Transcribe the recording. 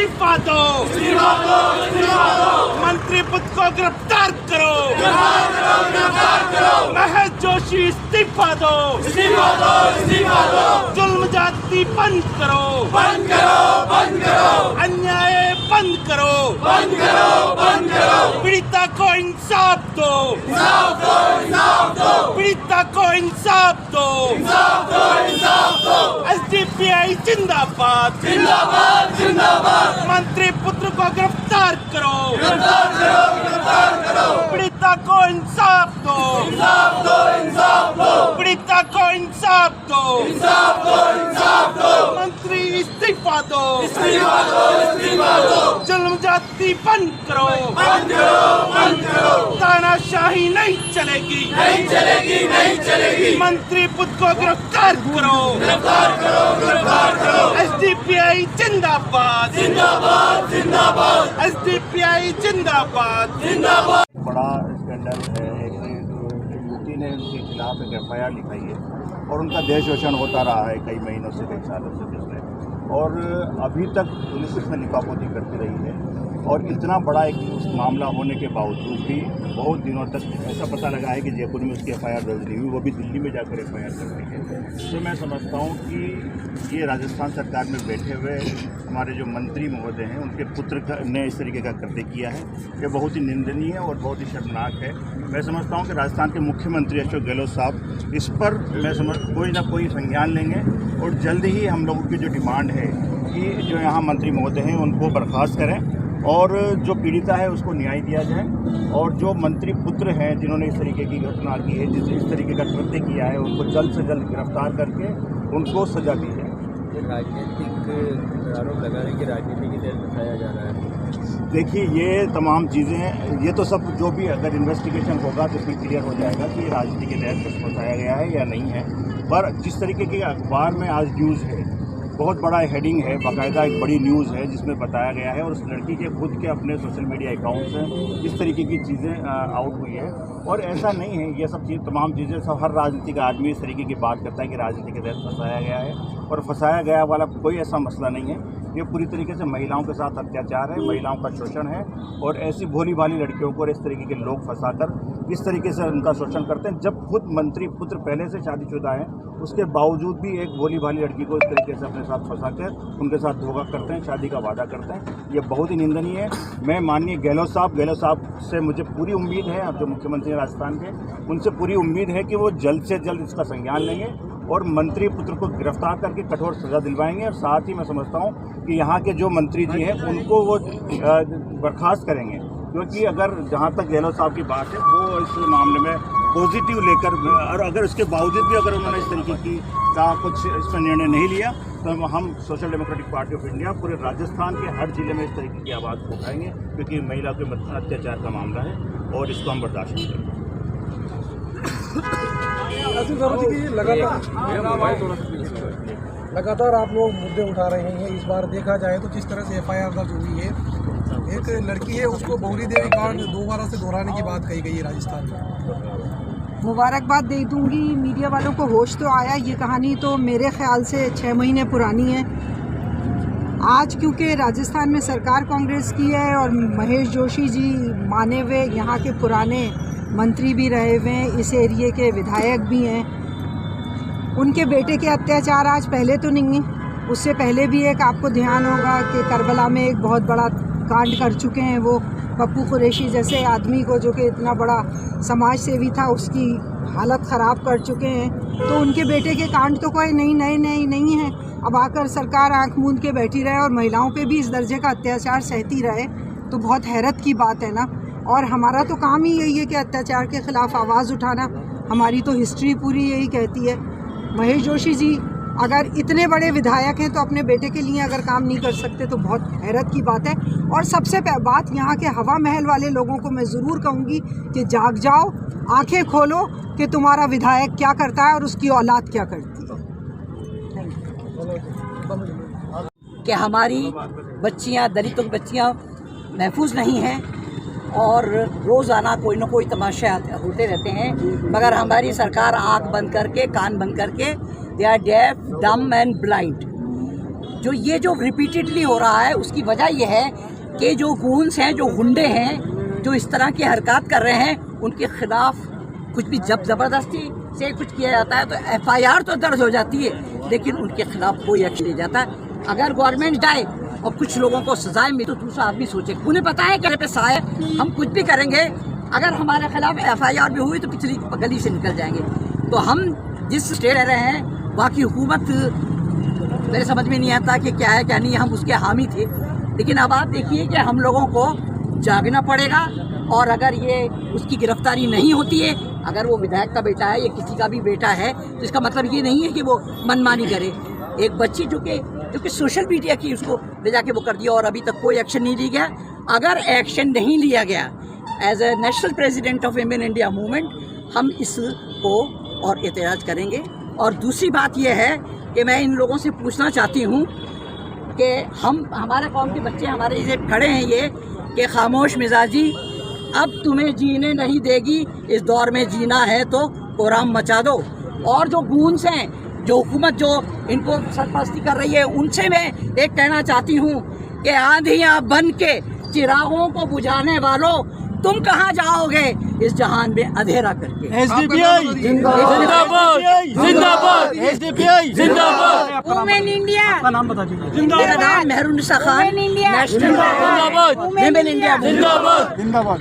इस्तीफा दो, मंत्री पुत्र को गिरफ्तार करो, महेश जोशी इस्तीफा दो, जुल्म जाति बंद करो, अन्याय बंद करो, पीड़िता को इंसाफ दो, पीड़िता को इंसाफ दो, एसडीपीआई जिंदाबाद, मंत्री पुत्र को गिरफ्तार करो, पीड़िता को इंसाफ दो, पीड़िता को इंसाफ दो, मंत्री इस्तीफा दो, जुल्म जाति बंद करो, तानाशाही नहीं चलेगी, मंत्री पुत्र को गिरफ्तार करो, एसडीपीआई जिंदाबाद, एसडीपीआई जिंदाबाद। बड़ा स्कैंडल है, एक युवती ने उनके खिलाफ एक एफआईआर लिखाई है और उनका देश शोषण होता रहा है कई महीनों से, कई सालों से पिछले, और अभी तक पुलिस इसमें लिपापोती करती रही है। और इतना बड़ा एक मामला होने के बावजूद भी बहुत दिनों तक ऐसा पता लगा है कि जयपुर में उसकी एफआईआर दर्ज नहीं हुई, वो भी दिल्ली में जाकर एफआईआर कर रही है। तो मैं समझता हूँ कि ये राजस्थान सरकार में बैठे हुए हमारे जो मंत्री महोदय हैं उनके पुत्र ने इस तरीके का कृत्य किया है। ये बहुत ही निंदनीय है और बहुत ही शर्मनाक है। मैं समझता हूँ कि राजस्थान के मुख्यमंत्री अशोक गहलोत साहब इस पर कोई ना कोई संज्ञान लेंगे और जल्द ही हम लोगों की जो डिमांड है कि जो यहाँ मंत्री महोदय हैं उनको बर्खास्त करें और जो पीड़िता है उसको न्याय दिया जाए, और जो मंत्री पुत्र हैं जिन्होंने इस तरीके की घटना की है, इस तरीके का कृत्य किया है, उनको जल्द से जल्द गिरफ्तार करके उनको सजा दी जाए। राजनीतिक आरोप लगा रहे हैं कि राजनीति के तहत फंसाया जा रहा है। देखिए, ये तमाम चीज़ें, ये तो सब जो भी अगर इन्वेस्टिगेशन होगा तो इसमें क्लियर हो जाएगा कि राजनीति के तहत फंसाया गया है या नहीं है। पर जिस तरीके की अखबार में आज न्यूज़ है, बहुत बड़ा हेडिंग है, बाकायदा एक बड़ी न्यूज़ है जिसमें बताया गया है, और उस लड़की के खुद के अपने सोशल मीडिया अकाउंट से इस तरीके की चीज़ें आउट हुई है। और ऐसा नहीं है, ये सब तमाम चीज़ें सब हर राजनीतिक आदमी इस तरीके की बात करता है कि राजनीति के तहत फंसाया गया है, और फंसाया गया वाला कोई ऐसा मसला नहीं है। ये पूरी तरीके से महिलाओं के साथ अत्याचार है, महिलाओं का शोषण है, और ऐसी भोली भाली लड़कियों को इस तरीके के लोग फंसाकर इस तरीके से उनका शोषण करते हैं। जब खुद मंत्री पुत्र पहले से शादीशुदा है उसके बावजूद भी एक भोली भाली लड़की को इस तरीके से अपने साथ फंसाकर उनके साथ धोखा करते हैं, शादी का वादा करते हैं। ये बहुत ही निंदनीय है। मैं माननीय गहलोत साहब से मुझे पूरी उम्मीद है, अब जो मुख्यमंत्री हैं राजस्थान के, उनसे पूरी उम्मीद है कि वो जल्द से जल्द इसका संज्ञान लेंगे और मंत्री पुत्र को गिरफ्तार करके कठोर सजा दिलवाएंगे। और साथ ही मैं समझता हूँ कि यहाँ के जो मंत्री जी हैं उनको वो बर्खास्त करेंगे, क्योंकि अगर जहाँ तक गहलोत साहब की बात है वो इस मामले में पॉजिटिव लेकर, और अगर उसके बावजूद भी अगर उन्होंने इस तरीके का कुछ इसमें निर्णय नहीं लिया तो हम social democratic party of India पूरे राजस्थान के हर जिले में इस तरीके की आवाज़ उठाएंगे, क्योंकि महिला के अत्याचार का मामला है और इसको हम बर्दाश्त नहीं करेंगे। लगातार आप लोग मुद्दे उठा रहे हैं। इस बार देखा जाए तो जिस तरह से एफआईआर दर्ज हुई है, एक लड़की है उसको बहुरी देवी कांड दोबारा से दोहराने की बात कही गई है राजस्थान में। मुबारकबाद दे दूंगी मीडिया वालों को, होश तो आया। ये कहानी तो मेरे ख्याल से 6 महीने पुरानी है। आज क्योंकि राजस्थान में सरकार कांग्रेस की है और महेश जोशी जी माने हुए यहाँ के पुराने मंत्री भी रहे हुए हैं, इस एरिए के विधायक भी हैं, उनके बेटे के अत्याचार आज पहले तो नहीं है, उससे पहले भी एक आपको ध्यान होगा कि करबला में एक बहुत बड़ा कांड कर चुके हैं। वो पप्पू कुरैशी जैसे आदमी को, जो कि इतना बड़ा समाज सेवी था, उसकी हालत ख़राब कर चुके हैं। तो उनके बेटे के कांड तो कोई नहीं है। अब आकर सरकार आंख मूंद के बैठी रहे और महिलाओं पे भी इस दर्जे का अत्याचार सहती रहे, तो बहुत हैरत की बात है ना। और हमारा तो काम ही यही है कि अत्याचार के ख़िलाफ़ आवाज़ उठाना। हमारी तो हिस्ट्री पूरी यही कहती है। महेश जोशी जी अगर इतने बड़े विधायक हैं तो अपने बेटे के लिए अगर काम नहीं कर सकते तो बहुत हैरत की बात है। और सबसे बात यहाँ के हवा महल वाले लोगों को मैं ज़रूर कहूँगी कि जाग जाओ, आंखें खोलो कि तुम्हारा विधायक क्या करता है और उसकी औलाद क्या करती है। कि हमारी बच्चियाँ, दलितों की बच्चियाँ महफूज नहीं हैं और रोज़ाना कोई ना कोई तमाशे होते रहते हैं, मगर हमारी सरकार आँख बंद करके, कान बंद करके, दे आर डेफ, डम एंड ब्लाइंड। जो ये जो रिपीटेडली हो रहा है उसकी वजह ये है कि जो गूंस हैं, जो गुंडे हैं, जो इस तरह की हरकत कर रहे हैं, उनके खिलाफ कुछ भी जब ज़बरदस्ती से कुछ किया जाता है तो FIR तो दर्ज हो जाती है, लेकिन उनके खिलाफ कोई एक्शन नहीं जाता। अगर गवर्नमेंट जाए और कुछ लोगों को सजाएं मिले तो दूसरा आदमी सोचे, उन्हें पता है कि पैसा है, हम कुछ भी करेंगे, अगर हमारे खिलाफ FIR भी हुई तो पिछली गली से निकल जाएंगे। तो हम जिस स्टेट रह रहे हैं वहाँ की हुकूमत मेरे समझ में नहीं आता कि क्या है क्या नहीं है, हम उसके हामी थे। लेकिन अब आप देखिए कि हम लोगों को जागना पड़ेगा, और अगर ये उसकी गिरफ्तारी नहीं होती है, अगर वो विधायक का बेटा है या किसी का भी बेटा है, तो इसका मतलब ये नहीं है कि वो मनमानी करे। एक बच्ची जो कि सोशल मीडिया की, उसको ले जाके वो कर दिया और अभी तक कोई एक्शन नहीं लिया गया। अगर एक्शन नहीं लिया गया as a national president of women India movement, हम इसको और एतराज़ करेंगे। और दूसरी बात यह है कि मैं इन लोगों से पूछना चाहती हूँ कि हमारे कौम के बच्चे हमारे इसे खड़े हैं ये कि खामोश मिजाजी अब तुम्हें जीने नहीं देगी, इस दौर में जीना है तो कोराम मचा दो। और जो गूंस हैं, जो हुकूमत जो इनको सरपरस्ती कर रही है, उनसे मैं एक कहना चाहती हूँ कि आंधियाँ बन के चिरागों को बुझाने वालों, तुम कहाँ जाओगे इस जहान में अंधेरा करके। SDPI जिंदाबाद, जिंदाबाद, SDPI जिंदाबाद। वुमेन इंडिया, जिंदाबाद। मेरा नाम मेहरुन्निसा खान, नेशनल जिंदाबाद। वुमेन इंडिया जिंदाबाद। जिंदाबाद।